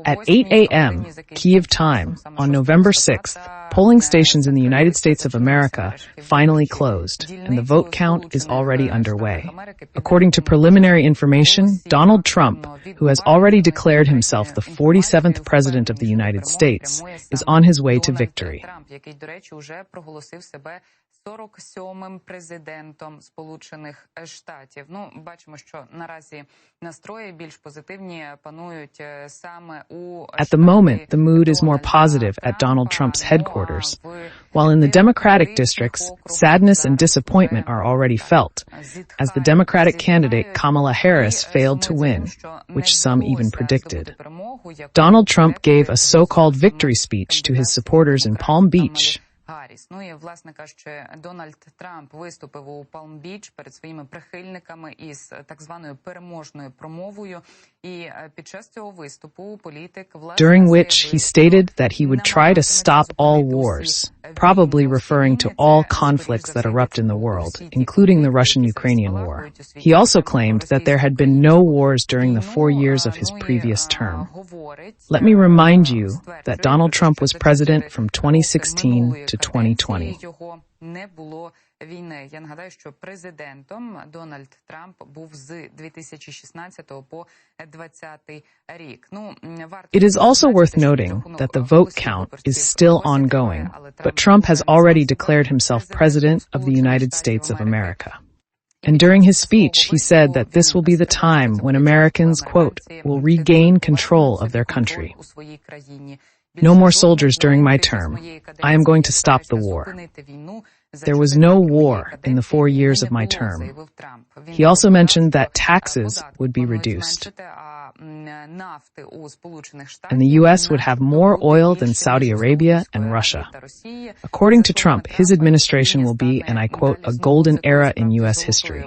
At 8 a.m. Kyiv time on November 6th, polling stations in the United States of America finally closed, and the vote count is already underway. According to preliminary information, Donald Trump, who has already declared himself the 47th President of the United States, is on his way to victory. 47-м президентом Сполучених Штатів. Бачимо, що наразі настрої більш позитивні панують саме у At the moment, the mood is more positive at Donald Trump's headquarters, while in the Democratic districts, sadness and disappointment are already felt, as the Democratic candidate Kamala Harris failed to win, which some even predicted. Donald Trump gave a so-called victory speech to his supporters in Palm Beach. І, власне кажучи, Дональд Трамп виступив у Палм-Біч перед своїми прихильниками із так званою переможною промовою. І під час цього виступу політик, власне, during which he stated that he would try to stop all wars, probably referring to all conflicts that erupt in the world, including the Russian-Ukrainian war. He also claimed that there had been no wars during the 4 years of his previous term. Let me remind you that Donald Trump was president from 2016 to 2020. Війни. Я нагадаю, що президентом Дональд Трамп був з 2016 по 2020 рік. It is also worth noting that the vote count is still ongoing, but Trump has already declared himself President of the United States of America. And during his speech, he said that this will be the time when Americans, quote, will regain control of their country. No more soldiers during my term. I am going to stop the war. There was no war in the 4 years of my term. He also mentioned that taxes would be reduced. And the U.S. would have more oil than Saudi Arabia and Russia. According to Trump, his administration will be, and I quote, a golden era in U.S. history.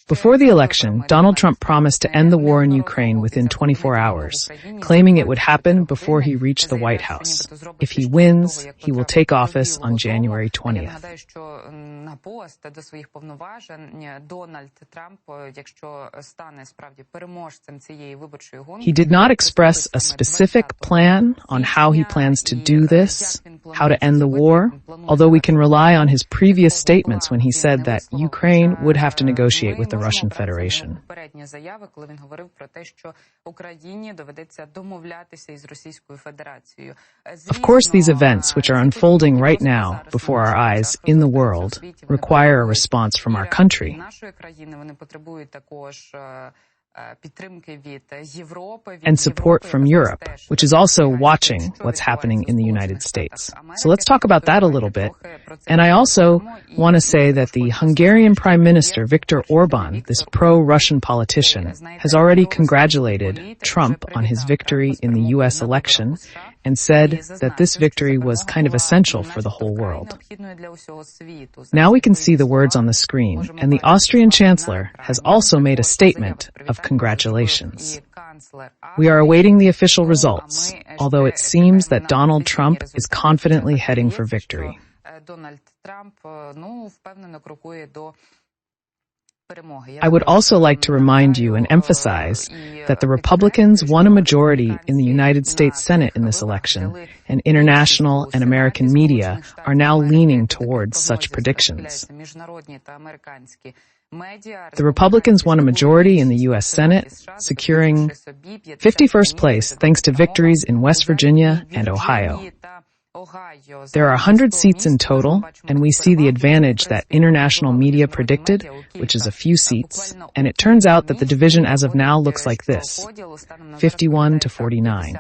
Before the election, Donald Trump promised to end the war in Ukraine within 24 hours, claiming it would happen before he reached the White House. If he wins, he will take office on January 20th. He did not express a specific plan on how he plans to do this, how to end the war, although we can rely on his previous statements when he said that Ukraine would have to negotiate with the Russian Federation. Of course, these events, which are unfolding right now before our eyes in the world, require a response from our country. And support from Europe, which is also watching what's happening in the United States. So let's talk about that a little bit. And I also want to say that the Hungarian Prime Minister, Viktor Orban, this pro-Russian politician, has already congratulated Trump on his victory in the U.S. election and said that this victory was kind of essential for the whole world. Now we can see the words on the screen, and the Austrian Chancellor has also made a statement of congratulations. We are awaiting the official results, although it seems that Donald Trump is confidently heading for victory. I would also like to remind you and emphasize that the Republicans won a majority in the United States Senate in this election, and international and American media are now leaning towards such predictions. The Republicans won a majority in the U.S. Senate, securing 51st place thanks to victories in West Virginia and Ohio. There are 100 seats in total, and we see the advantage that international media predicted, which is a few seats, and it turns out that the division as of now looks like this, 51 to 49.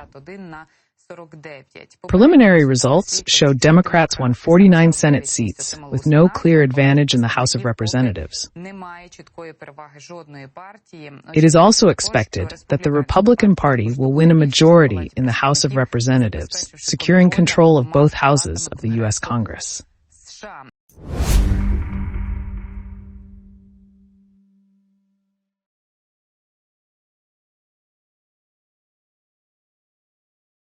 Preliminary results show Democrats won 49 Senate seats, with no clear advantage in the House of Representatives. It is also expected that the Republican Party will win a majority in the House of Representatives, securing control of both houses of the U.S. Congress.